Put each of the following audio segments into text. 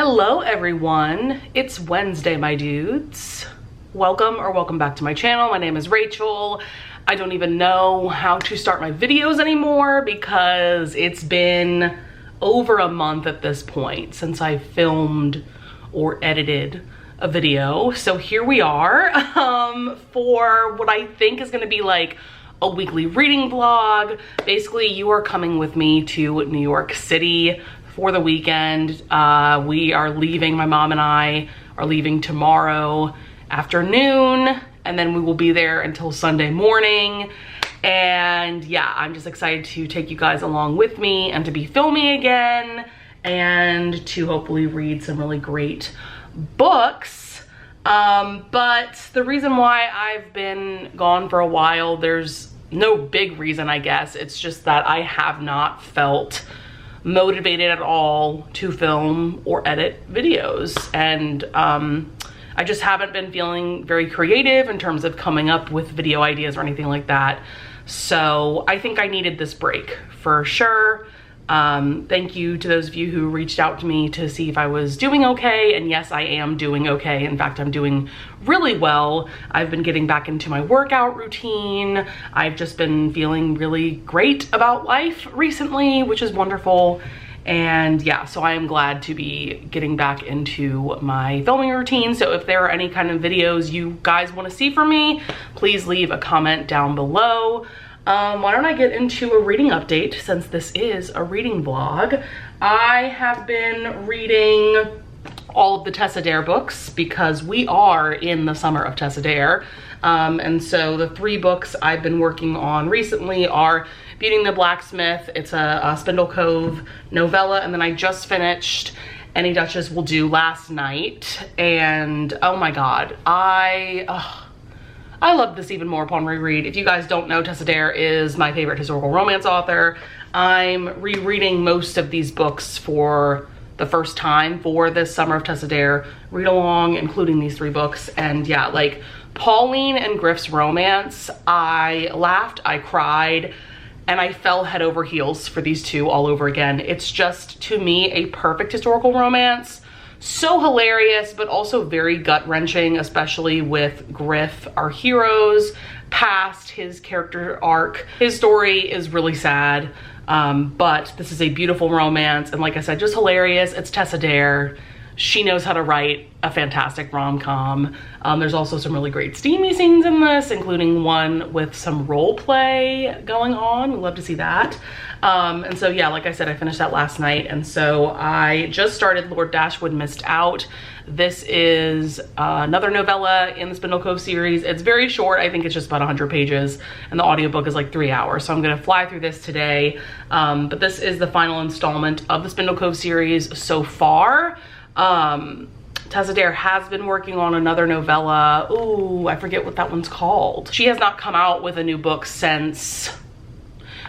Hello everyone, it's Wednesday, my dudes. Welcome back to my channel. My name is Rachel. I don't even know how to start my videos anymore because it's been over a month at this point since I filmed or edited a video. So here we are for what I think is gonna be like a weekly reading vlog. Basically, you are coming with me to New York City for the weekend. We are leaving, my mom and I are leaving tomorrow afternoon, and then we will be there until Sunday morning. And yeah, I'm just excited to take you guys along with me and to be filming again and to hopefully read some really great books. But the reason why I've been gone for a while, there's no big reason, I guess. It's just that I have not felt motivated at all to film or edit videos, and I just haven't been feeling very creative in terms of coming up with video ideas or anything like that. So I think I needed this break for sure. Thank you to those of you who reached out to me to see if I was doing okay, and yes, I am doing okay. In fact, I'm doing really well. I've been getting back into my workout routine. I've just been feeling really great about life recently, which is wonderful. And yeah, so I am glad to be getting back into my filming routine. So if there are any kind of videos you guys want to see from me, please leave a comment down below. Why don't I get into a reading update since this is a reading vlog. I have been reading all of the Tessa Dare books because we are in the summer of Tessa Dare. And so the 3 books I've been working on recently are Beauty and the Blacksmith. It's a Spindle Cove novella, and then I just finished Any Duchess Will Do last night. And oh my God, I love this even more upon reread. If you guys don't know, Tessa Dare is my favorite historical romance author. I'm rereading most of these books for the first time for this summer of Tessa Dare read along, including these 3 books. And yeah, like Pauline and Griff's romance, I laughed, I cried, and I fell head over heels for these 2 all over again. It's just, to me, a perfect historical romance. So hilarious, but also very gut-wrenching, especially with Griff, our hero's past, his character arc. His story is really sad, but this is a beautiful romance, and like I said, just hilarious. It's Tessa Dare. She knows how to write a fantastic rom-com. There's also some really great steamy scenes in this, including one with some role play going on. We love to see that. And so yeah, like I said, I finished that last night, and so I just started Lord Dashwood Missed Out. This is another novella in the Spindle Cove series. It's very short. I think it's just about 100 pages, and the audiobook is like 3 hours. So I'm gonna fly through this today. But this is the final installment of the Spindle Cove series so far. Tessa Dare has been working on another novella. Ooh, I forget what that one's called. She has not come out with a new book since,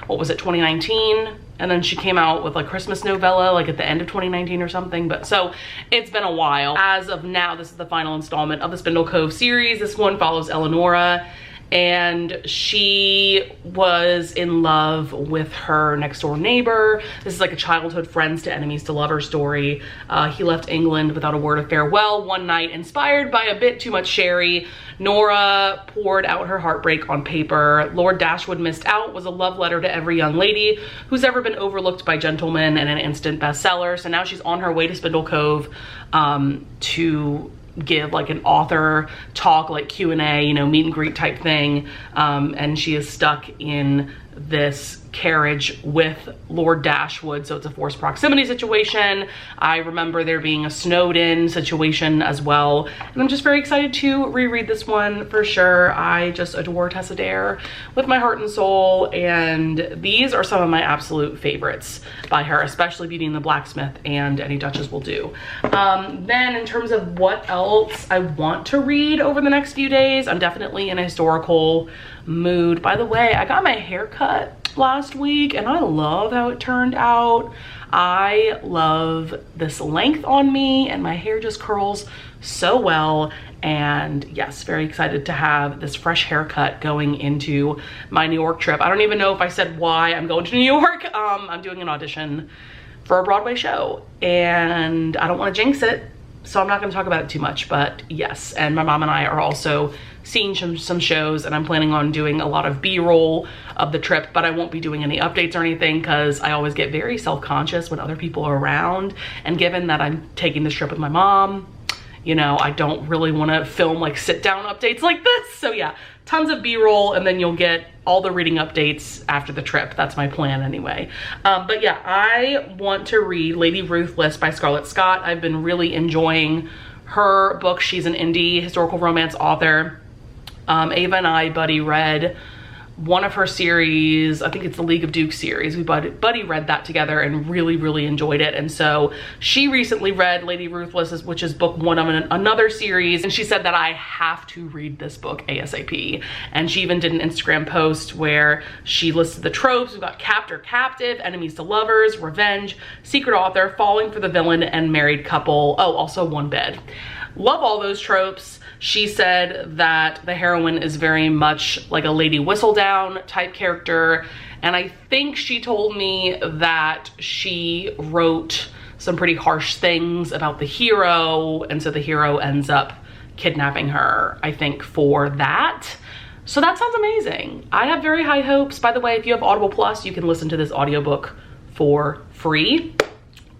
what was it, 2019? And then she came out with a Christmas novella like at the end of 2019 or something. But so it's been a while. As of now, this is the final installment of the Spindle Cove series. This one follows Eleonora, and she was in love with her next door neighbor. This is like a childhood friends to enemies to lovers story. He left England without a word of farewell one night. Inspired by a bit too much sherry, Nora poured out her heartbreak on paper. Lord Dashwood Missed Out was a love letter to every young lady who's ever been overlooked by gentlemen and an instant bestseller. So now she's on her way to Spindle Cove to give like an author talk, like Q&A, you know, meet and greet type thing. And she is stuck in this carriage with Lord Dashwood, so it's a forced proximity situation. I remember there being a snowed-in situation as well, and I'm just very excited to reread this one for sure. I just adore Tessa Dare with my heart and soul, and these are some of my absolute favorites by her, especially Beauty and the Blacksmith and Any Duchess Will Do. Then in terms of what else I want to read over the next few days, I'm definitely in a historical mood. By the way, I got my hair cut last week and I love how it turned out. I love this length on me and my hair just curls so well. And yes, very excited to have this fresh haircut going into my New York trip. I don't even know if I said why I'm going to New York. I'm doing an audition for a Broadway show, and I don't want to jinx it, so I'm not going to talk about it too much, but yes. And my mom and I are also seeing some shows, and I'm planning on doing a lot of B-roll of the trip, but I won't be doing any updates or anything because I always get very self-conscious when other people are around, and given that I'm taking this trip with my mom, you know, I don't really want to film like sit down updates like this. So yeah, tons of B-roll, and then you'll get all the reading updates after the trip. That's my plan anyway. But yeah, I want to read Lady Ruthless by Scarlett Scott. I've been really enjoying her book. She's an indie historical romance author. Ava and I buddy read one of her series. I think it's the League of Dukes series. We buddy read that together and really enjoyed it. And so she recently read Lady Ruthless, which is book one of another series, and she said that I have to read this book ASAP. And she even did an Instagram post where she listed the tropes. We've got captor, captive, enemies to lovers, revenge, secret author, falling for the villain, and married couple. Oh, also one bed. Love all those tropes. She said that the heroine is very much like a Lady Whistledown type character, and I think she told me that she wrote some pretty harsh things about the hero, and so the hero ends up kidnapping her, I think, for that. So that sounds amazing. I have very high hopes. By the way, if you have Audible Plus, you can listen to this audiobook for free.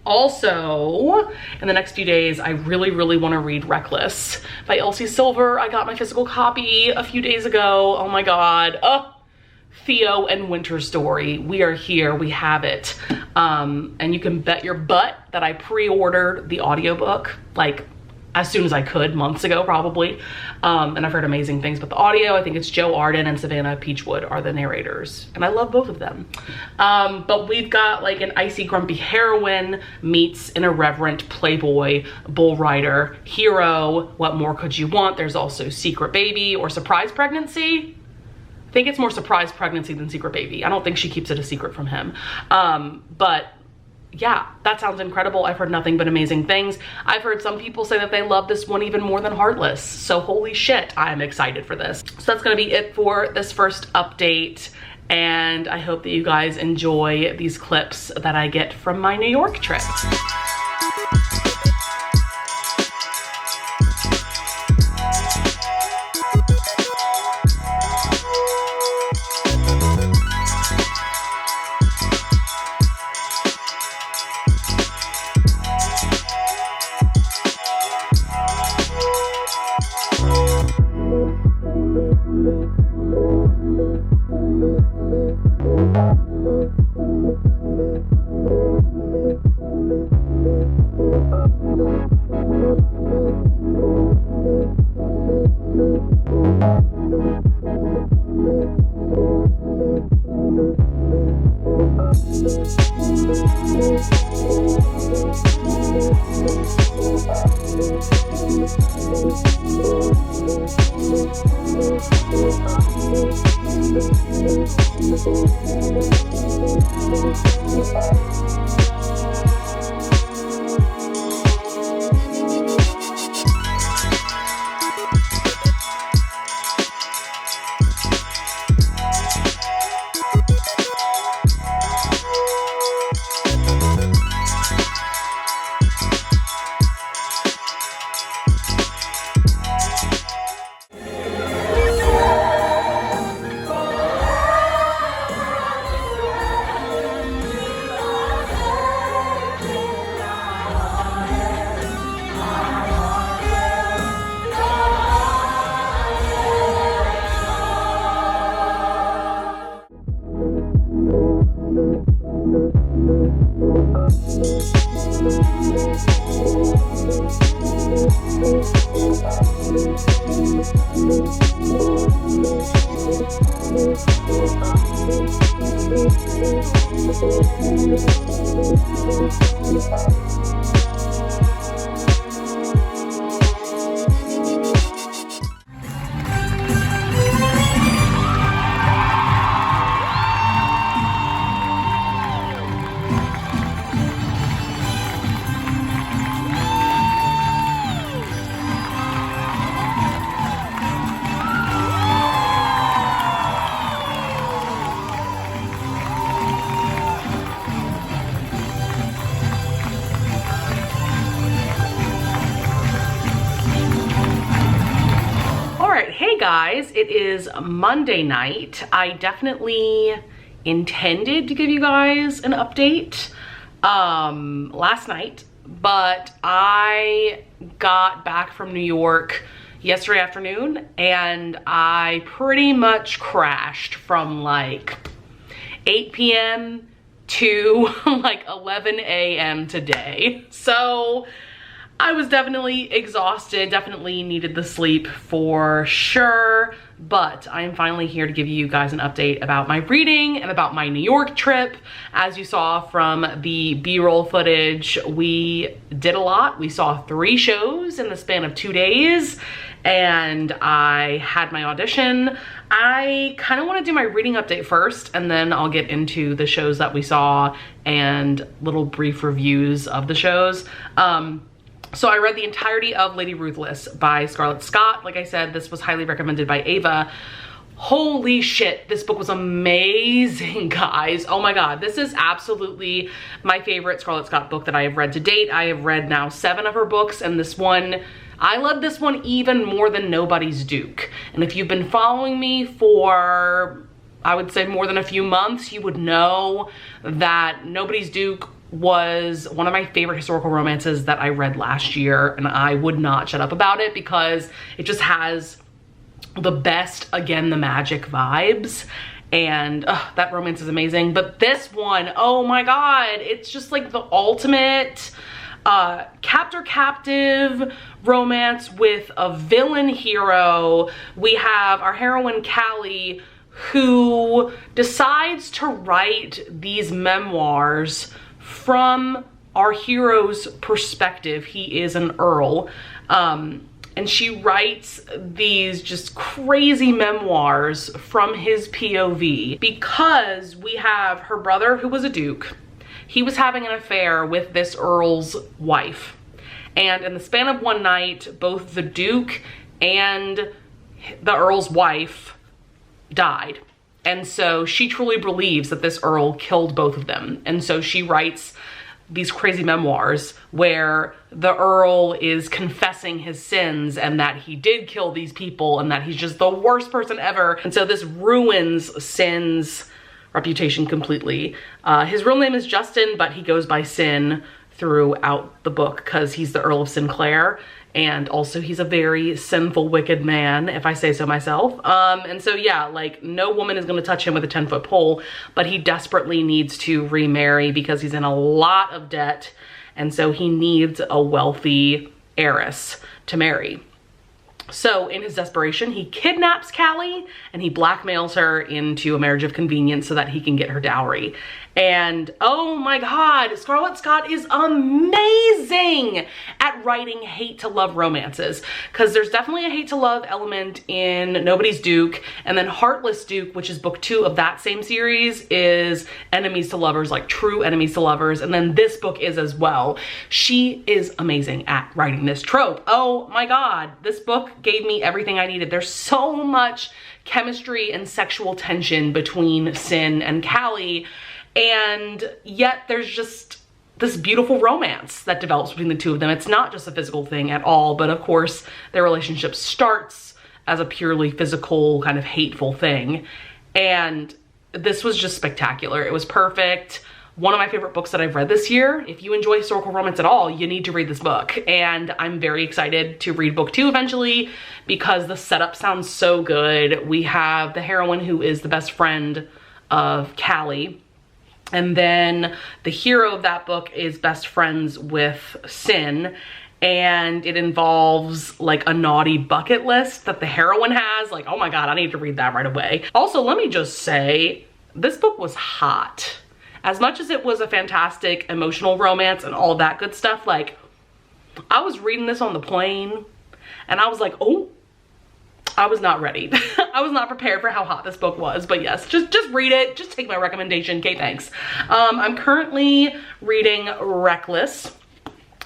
Also, in the next few days, I really want to read Reckless by Elsie Silver. I got my physical copy a few days ago. Oh my God. Oh, Theo and Winter's Story. We are here. We have it. And you can bet your butt that I pre-ordered the audiobook like as soon as I could, months ago probably. And I've heard amazing things about the audio. I think it's Joe Arden and Savannah Peachwood are the narrators, and I love both of them. But we've got like an icy grumpy heroine meets an irreverent playboy bull rider hero. What more could you want? There's also secret baby or surprise pregnancy. I think it's more surprise pregnancy than secret baby. I don't think she keeps it a secret from him. But yeah, that sounds incredible. I've heard nothing but amazing things. I've heard some people say that they love this one even more than Heartless. So holy shit, I am excited for this. So that's gonna be it for this first update. And I hope that you guys enjoy these clips that I get from my New York trip. guys, it is Monday night. I definitely intended to give you guys an update last night, but I got back from New York yesterday afternoon and I pretty much crashed from like 8 p.m. to like 11 a.m. today. So I was definitely exhausted, definitely needed the sleep for sure, but I am finally here to give you guys an update about my reading and about my New York trip. As you saw from the B-roll footage, we did a lot. We saw 3 shows in the span of 2 days, and I had my audition. I kind of want to do my reading update first, and then I'll get into the shows that we saw and little brief reviews of the shows. So I read the entirety of Lady Ruthless by Scarlett Scott. Like I said, this was highly recommended by Ava. Holy shit, this book was amazing, guys. Oh my God, this is absolutely my favorite Scarlett Scott book that I have read to date. I have read now 7 of her books, and this one, I love this one even more than Nobody's Duke. And if you've been following me for, I would say, more than a few months, you would know that Nobody's Duke was one of my favorite historical romances that I read last year, and I would not shut up about it because it just has the best Again the Magic vibes, and that romance is amazing. But this one, oh my God, it's just like the ultimate captor-captive romance with a villain hero. We have our heroine Callie, who decides to write these memoirs from our hero's perspective. He is an earl, and she writes these just crazy memoirs from his POV because we have her brother, who was a duke. He was having an affair with this earl's wife, and in the span of one night, both the duke and the earl's wife died. And so she truly believes that this earl killed both of them. And so she writes these crazy memoirs where the earl is confessing his sins and that he did kill these people and that he's just the worst person ever. And so this ruins Sin's reputation completely. His real name is Justin, but he goes by Sin throughout the book because he's the Earl of Sinclair. And also he's a very sinful, wicked man, if I say so myself. And so yeah, like no woman is gonna touch him with a 10-foot pole, but he desperately needs to remarry because he's in a lot of debt. And so he needs a wealthy heiress to marry. So in his desperation, he kidnaps Callie and he blackmails her into a marriage of convenience so that he can get her dowry. And oh my God, Scarlett Scott is amazing at writing hate to love romances, because there's definitely a hate to love element in Nobody's Duke, and then Heartless Duke, which is book 2 of that same series, is enemies to lovers, like true enemies to lovers. And then this book is as well. She is amazing at writing this trope. Oh my God, this book gave me everything I needed. There's so much chemistry and sexual tension between Sin and Callie, and yet there's just this beautiful romance that develops between the two of them. It's not just a physical thing at all, but of course their relationship starts as a purely physical kind of hateful thing. And this was just spectacular. It was perfect. One of my favorite books that I've read this year. If you enjoy historical romance at all, you need to read this book. And I'm very excited to read book 2 eventually because the setup sounds so good. We have the heroine who is the best friend of Callie. And then the hero of that book is best friends with Sin. And it involves like a naughty bucket list that the heroine has. Like, oh my God, I need to read that right away. Also, let me just say, this book was hot. As much as it was a fantastic emotional romance and all that good stuff, like I was reading this on the plane and I was like, oh, I was not ready. I was not prepared for how hot this book was, but yes, just read it. Just take my recommendation. Okay, thanks. I'm currently reading Reckless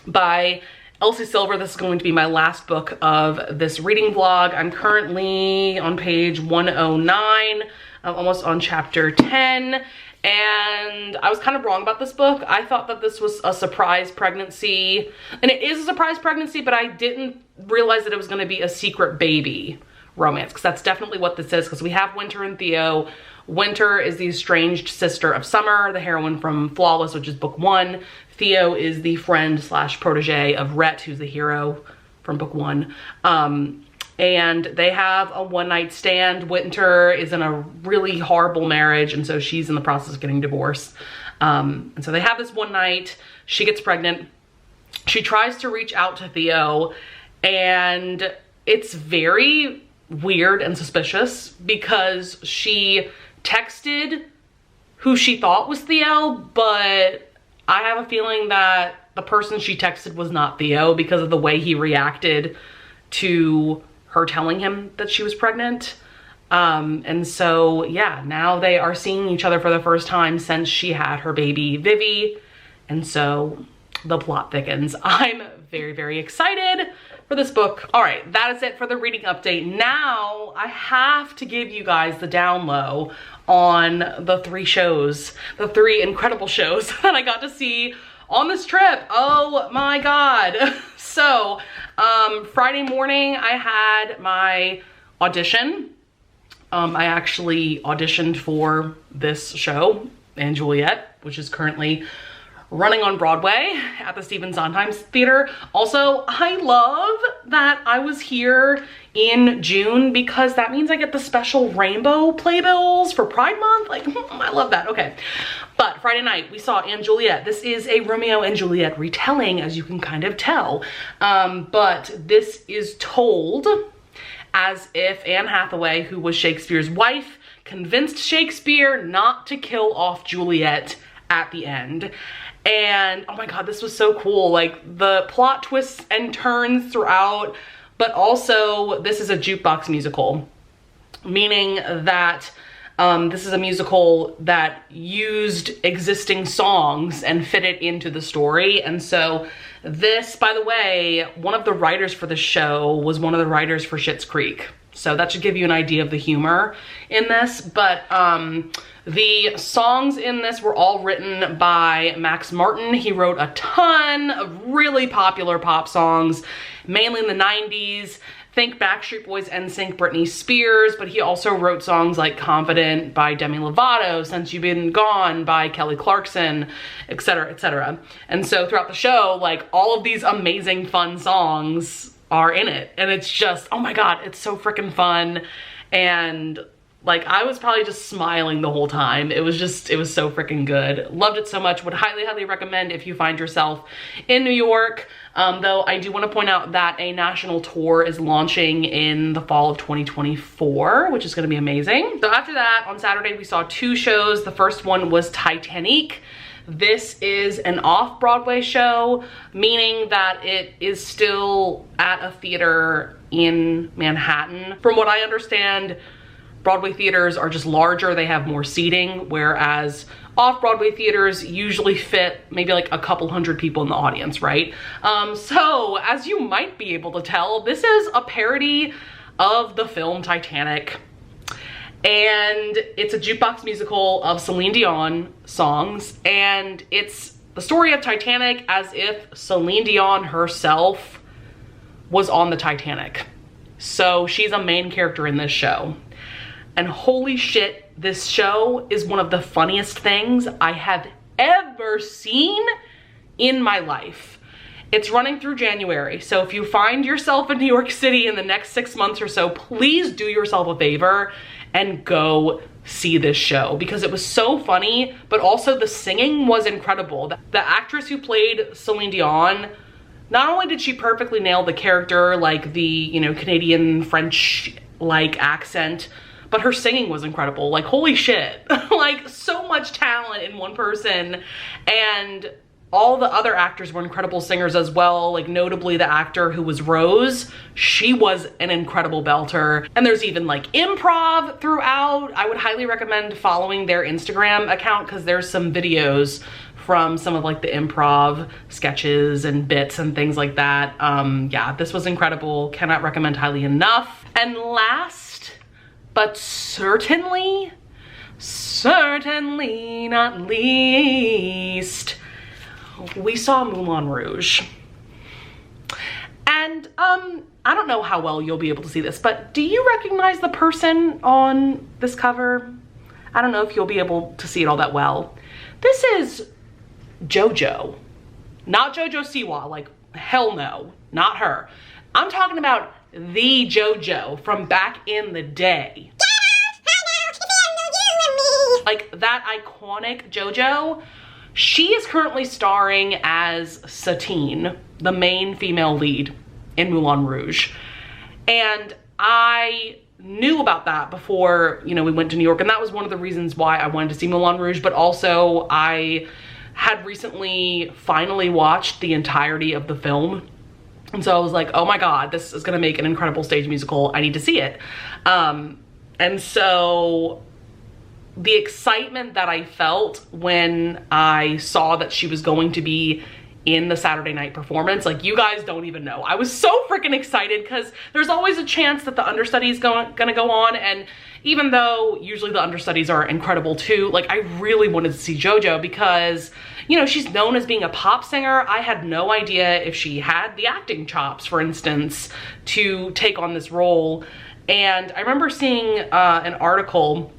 by Elsie Silver. This is going to be my last book of this reading vlog. I'm currently on page 109. I'm almost on chapter 10. And I was kind of wrong about this book. I thought that this was a surprise pregnancy, and it is a surprise pregnancy, but I didn't realize that it was going to be a secret baby romance, because that's definitely what this is, because we have Winter and Theo. Winter is the estranged sister of Summer, the heroine from Flawless, which is book 1. Theo is the friend slash protege of Rhett, who's the hero from book 1. And they have a one-night stand. Winter is in a really horrible marriage, and so she's in the process of getting divorced. And so they have this one night. She gets pregnant. She tries to reach out to Theo, and it's very weird and suspicious because she texted who she thought was Theo, but I have a feeling that the person she texted was not Theo because of the way he reacted to her telling him that she was pregnant. And so, yeah, now they are seeing each other for the first time since she had her baby, Vivi. And so the plot thickens. I'm very, very excited for this book. All right, that is it for the reading update. Now I have to give you guys the down low on the 3 shows, the 3 incredible shows that I got to see on this trip. Oh my God. So, Friday morning I had my audition. I actually auditioned for this show, and Juliet, which is currently running on Broadway at the Stephen Sondheim Theater. Also, I love that I was here in June because that means I get the special rainbow playbills for Pride Month. Like, I love that. Okay. But Friday night we saw & Juliet. This is a Romeo and Juliet retelling, as you can kind of tell. But this is told as if Anne Hathaway, who was Shakespeare's wife, convinced Shakespeare not to kill off Juliet at the end. And oh my God, this was so cool. Like, the plot twists and turns throughout, but also this is a jukebox musical, meaning that this is a musical that used existing songs and fit it into the story. And so this, by the way, one of the writers for the show was one of the writers for Schitt's Creek. So that should give you an idea of the humor in this. But the songs in this were all written by Max Martin. He wrote a ton of really popular pop songs, mainly in the 90s. Think Backstreet Boys, NSYNC, Britney Spears, but he also wrote songs like Confident by Demi Lovato, Since You've Been Gone by Kelly Clarkson, etc., etc. And so throughout the show, like, all of these amazing fun songs are in it. And it's just, oh my God, it's so freaking fun. And like, I was probably just smiling the whole time. It was so freaking good. Loved it so much. Would highly, highly recommend if you find yourself in New York. Though I do want to point out that a national tour is launching in the fall of 2024, which is going to be amazing. So after that, on Saturday, we saw 2 shows. The first one was Titanic. This is an off-Broadway show, meaning that it is still at a theater in Manhattan. From what I understand, Broadway theaters are just larger, they have more seating, whereas off-Broadway theaters usually fit maybe like a couple hundred people in the audience, right? So as you might be able to tell, this is a parody of the film Titanic. And it's a jukebox musical of Celine Dion songs, and it's the story of Titanic as if Celine Dion herself was on the Titanic. So she's a main character in this show. And holy shit, this show is one of the funniest things I have ever seen in my life. It's running through January, so if you find yourself in New York City in the next 6 months or so, please do yourself a favor and go see this show, because it was so funny, but also the singing was incredible. The actress who played Celine Dion, not only did she perfectly nail the character, like the, you know, Canadian French like accent, but her singing was incredible. Like, holy shit. Like, so much talent in one person. And all the other actors were incredible singers as well. Like, notably the actor who was Rose, she was an incredible belter. And there's even like improv throughout. I would highly recommend following their Instagram account, because there's some videos from some of like the improv sketches and bits and things like that. Yeah, this was incredible. Cannot recommend highly enough. And last, but certainly not least, we saw Moulin Rouge. And I don't know how well you'll be able to see this, but do you recognize the person on this cover? I don't know if you'll be able to see it all that well. This is JoJo. Not JoJo Siwa, like hell no, not her. I'm talking about the JoJo from back in the day. Like that iconic JoJo. She is currently starring as Satine, the main female lead in Moulin Rouge. And I knew about that before, you know, we went to New York, and that was one of the reasons why I wanted to see Moulin Rouge, but also I had recently finally watched the entirety of the film. And so I was like, oh my God, this is gonna make an incredible stage musical. I need to see it. And so the excitement that I felt when I saw that she was going to be in the Saturday night performance, like you guys don't even know. I was so freaking excited because there's always a chance that the understudy is gonna go on, and even though usually the understudies are incredible too, like I really wanted to see JoJo because, you know, she's known as being a pop singer. I had no idea if she had the acting chops, for instance, to take on this role. And I remember seeing an article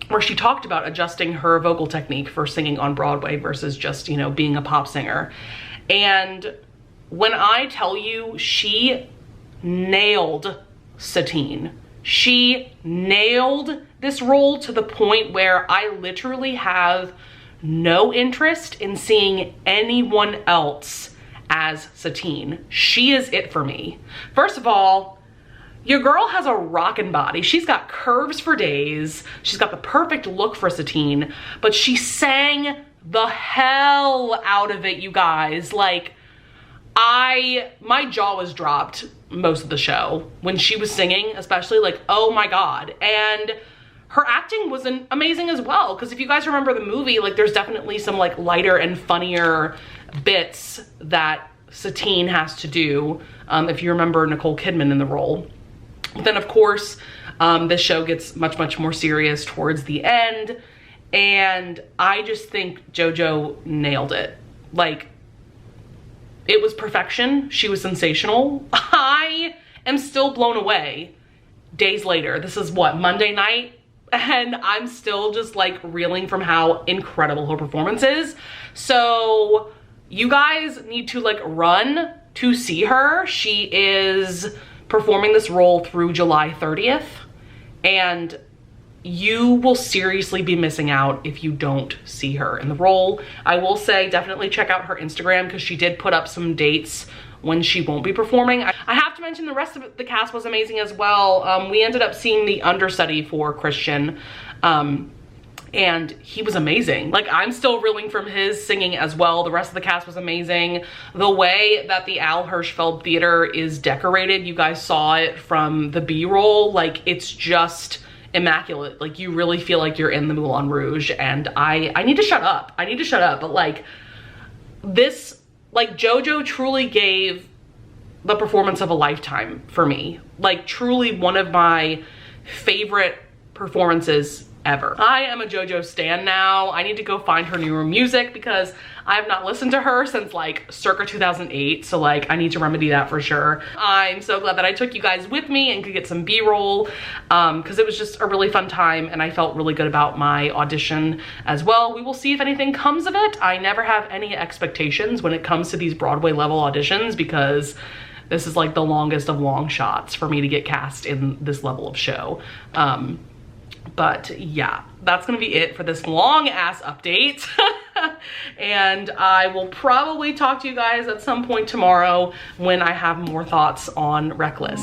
where she talked about adjusting her vocal technique for singing on Broadway versus just, you know, being a pop singer. And when I tell you, she nailed Satine. She nailed this role to the point where I literally have no interest in seeing anyone else as Satine. She is it for me. First of all, your girl has a rockin' body. She's got curves for days. She's got the perfect look for Satine, but she sang the hell out of it, you guys. Like, my jaw was dropped most of the show when she was singing, especially, like, oh my God. And her acting was amazing as well, because if you guys remember the movie, like there's definitely some like lighter and funnier bits that Satine has to do, if you remember Nicole Kidman in the role. Then of course, this show gets much, much more serious towards the end. And I just think JoJo nailed it. Like, it was perfection. She was sensational. I am still blown away days later. This is what, Monday night? And I'm still just like reeling from how incredible her performance is. So you guys need to like run to see her. She is performing this role through July 30th, and you will seriously be missing out if you don't see her in the role. I will say definitely check out her Instagram because she did put up some dates when she won't be performing. I have to mention the rest of the cast was amazing as well. We ended up seeing the understudy for Christian, and he was amazing. Like, I'm still reeling from his singing as well. The rest of the cast was amazing. The way that the Al Hirschfeld Theater is decorated, you guys saw it from the B-roll, like it's just immaculate. Like, you really feel like you're in the Moulin Rouge. And I need to shut up. I need to shut up. But like this, like JoJo truly gave the performance of a lifetime for me. Like, truly one of my favorite performances ever. I am a JoJo stan now. I need to go find her newer music because I have not listened to her since like circa 2008. So like I need to remedy that for sure. I'm so glad that I took you guys with me and could get some B-roll because it was just a really fun time and I felt really good about my audition as well. We will see if anything comes of it. I never have any expectations when it comes to these Broadway level auditions because this is like the longest of long shots for me to get cast in this level of show. But yeah, that's gonna be it for this long ass update. And I will probably talk to you guys at some point tomorrow when I have more thoughts on Reckless.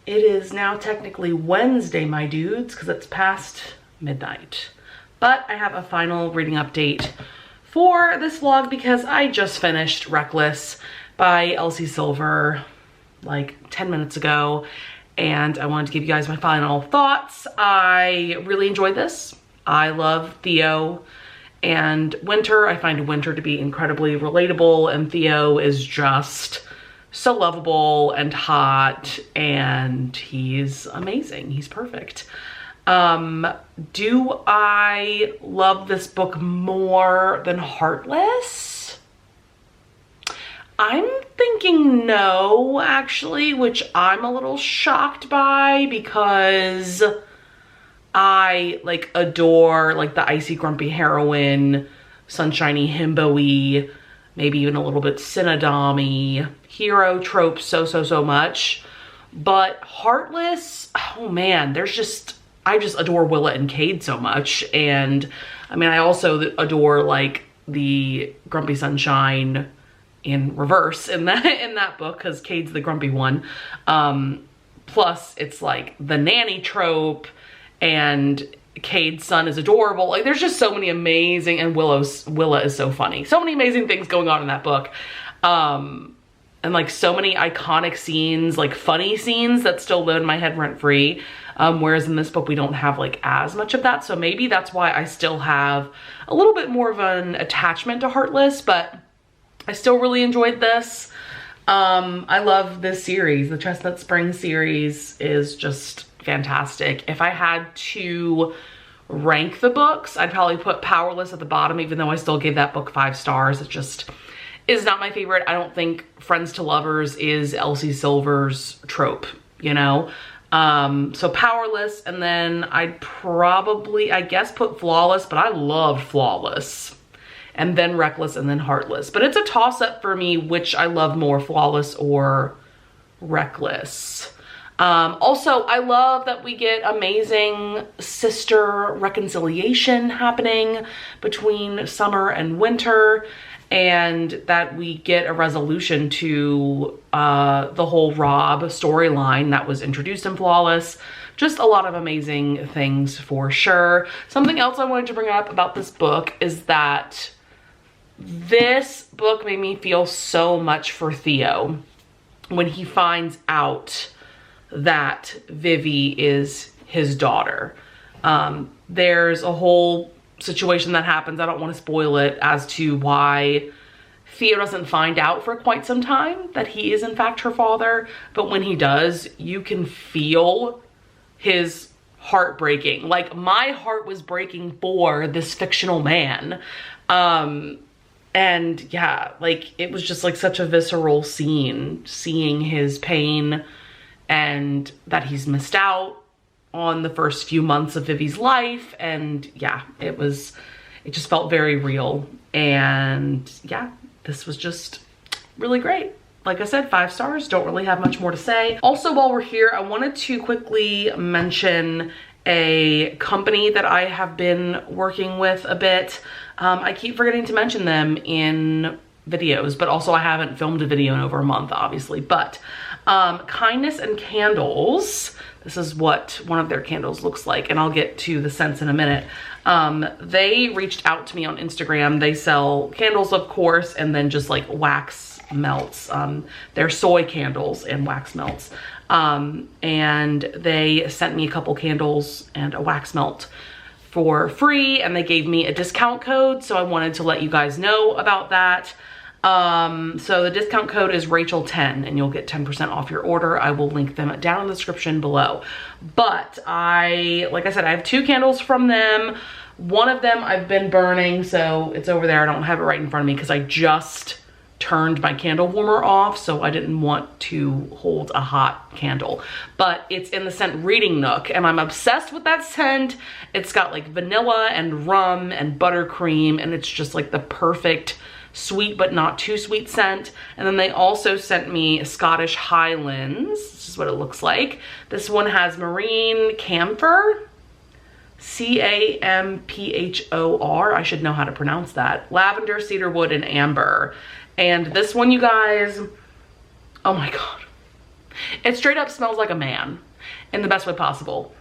It is now technically Wednesday, my dudes, because it's past midnight. But I have a final reading update for this vlog because I just finished Reckless by Elsie Silver like 10 minutes ago, and I wanted to give you guys my final thoughts. I really enjoyed this. I love Theo and Winter. I find Winter to be incredibly relatable, and Theo is just so lovable and hot, and he's amazing. He's perfect. Do I love this book more than Heartless? I'm thinking no, actually, which I'm a little shocked by because I like adore like the icy grumpy heroine, sunshiny himbo-y, maybe even a little bit Cinnadom-y hero trope so much. But Heartless, oh man, I just adore Willa and Cade so much. And I mean, I also adore like the Grumpy Sunshine in reverse in that book, because Cade's the grumpy one. Plus it's like the nanny trope, and Cade's son is adorable. Like there's just so many amazing, and Willa is so funny. So many amazing things going on in that book. And like so many iconic scenes, like funny scenes that still live in my head rent free. Whereas in this book, we don't have like as much of that. So maybe that's why I still have a little bit more of an attachment to Heartless, but I still really enjoyed this. I love this series. The Chestnut Spring series is just fantastic. If I had to rank the books, I'd probably put Powerless at the bottom, even though I still gave that book 5 stars. It just is not my favorite. I don't think Friends to Lovers is Elsie Silver's trope, you know? So Powerless, and then I'd probably, I guess, put Flawless, but I loved Flawless. And then Reckless, and then Heartless. But it's a toss-up for me which I love more, Flawless or Reckless. Also, I love that we get amazing sister reconciliation happening between Summer and Winter, and that we get a resolution to the whole Rob storyline that was introduced in Flawless. Just a lot of amazing things for sure. Something else I wanted to bring up about this book is that this book made me feel so much for Theo when he finds out that Vivi is his daughter. There's a whole situation that happens, I don't want to spoil it, as to why Theo doesn't find out for quite some time that he is in fact her father. But when he does, you can feel his heart breaking. Like my heart was breaking for this fictional man. And yeah, like it was just like such a visceral scene, seeing his pain and that he's missed out on the first few months of Vivi's life. And yeah, it just felt very real. And yeah, this was just really great. Like I said, 5 stars, don't really have much more to say. Also, while we're here, I wanted to quickly mention a company that I have been working with a bit. I keep forgetting to mention them in videos, but also I haven't filmed a video in over a month, obviously. But Kindness and Candles, this is what one of their candles looks like, and I'll get to the scents in a minute. They reached out to me on Instagram. They sell candles, of course, and then just like wax melts. They're soy candles and wax melts. And they sent me a couple candles and a wax melt for free, and they gave me a discount code, so I wanted to let you guys know about that. So the discount code is Rachel10, and you'll get 10% off your order. I will link them down in the description below. But like I said, I have 2 candles from them. One of them I've been burning, so it's over there. I don't have it right in front of me because I just turned my candle warmer off, so I didn't want to hold a hot candle. But it's in the scent Reading Nook, and I'm obsessed with that scent. It's got like vanilla and rum and buttercream, and it's just like the perfect sweet but not too sweet scent. And then they also sent me Scottish Highlands. This is what it looks like. This one has marine camphor, C-A-M-P-H-O-R. I should know how to pronounce that. Lavender, cedarwood, and amber. And this one, you guys, oh my God. It straight up smells like a man in the best way possible.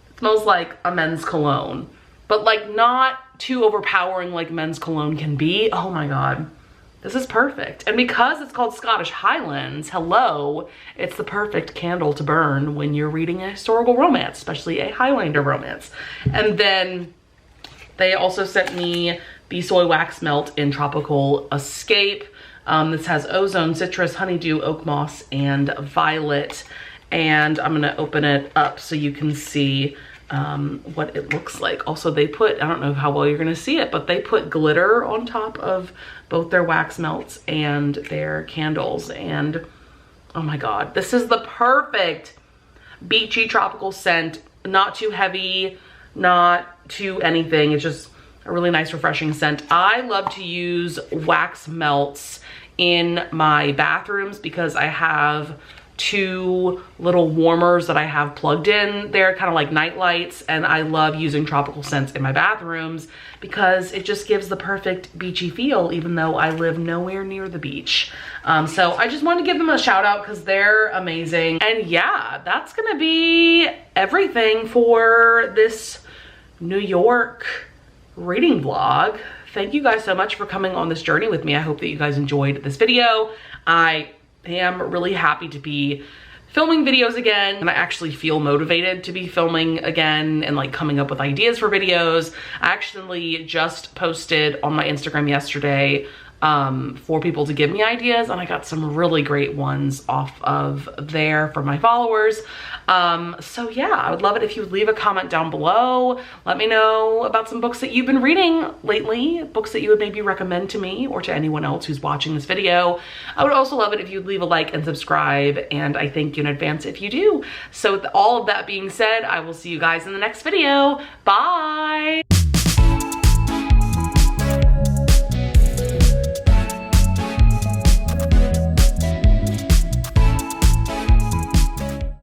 It smells like a men's cologne. but like not too overpowering like men's cologne can be. Oh my God. This is perfect. And because it's called Scottish Highlands, hello, it's the perfect candle to burn when you're reading a historical romance, especially a Highlander romance. And then they also sent me the soy wax melt in Tropical Escape. This has ozone, citrus, honeydew, oak moss, and violet. And I'm gonna open it up so you can see what it looks like. Also, they put, I don't know how well you're gonna see it, but they put glitter on top of both their wax melts and their candles. And oh my God, this is the perfect beachy tropical scent. Not too heavy, not too anything. It's just a really nice, refreshing scent. I love to use wax melts in my bathrooms because I have 2 little warmers that I have plugged in. They're kind of like night lights, and I love using tropical scents in my bathrooms because it just gives the perfect beachy feel, even though I live nowhere near the beach. So I just wanted to give them a shout out because they're amazing. And yeah, that's gonna be everything for this New York reading vlog. Thank you guys so much for coming on this journey with me. I hope that you guys enjoyed this video. I am really happy to be filming videos again, and I actually feel motivated to be filming again and like coming up with ideas for videos. I actually just posted on my Instagram yesterday for people to give me ideas, and I got some really great ones off of there for my followers. So yeah, I would love it if you would leave a comment down below. Let me know about some books that you've been reading lately, books that you would maybe recommend to me or to anyone else who's watching this video. I would also love it if you'd leave a like and subscribe, and I thank you in advance if you do. So with all of that being said, I will see you guys in the next video. Bye!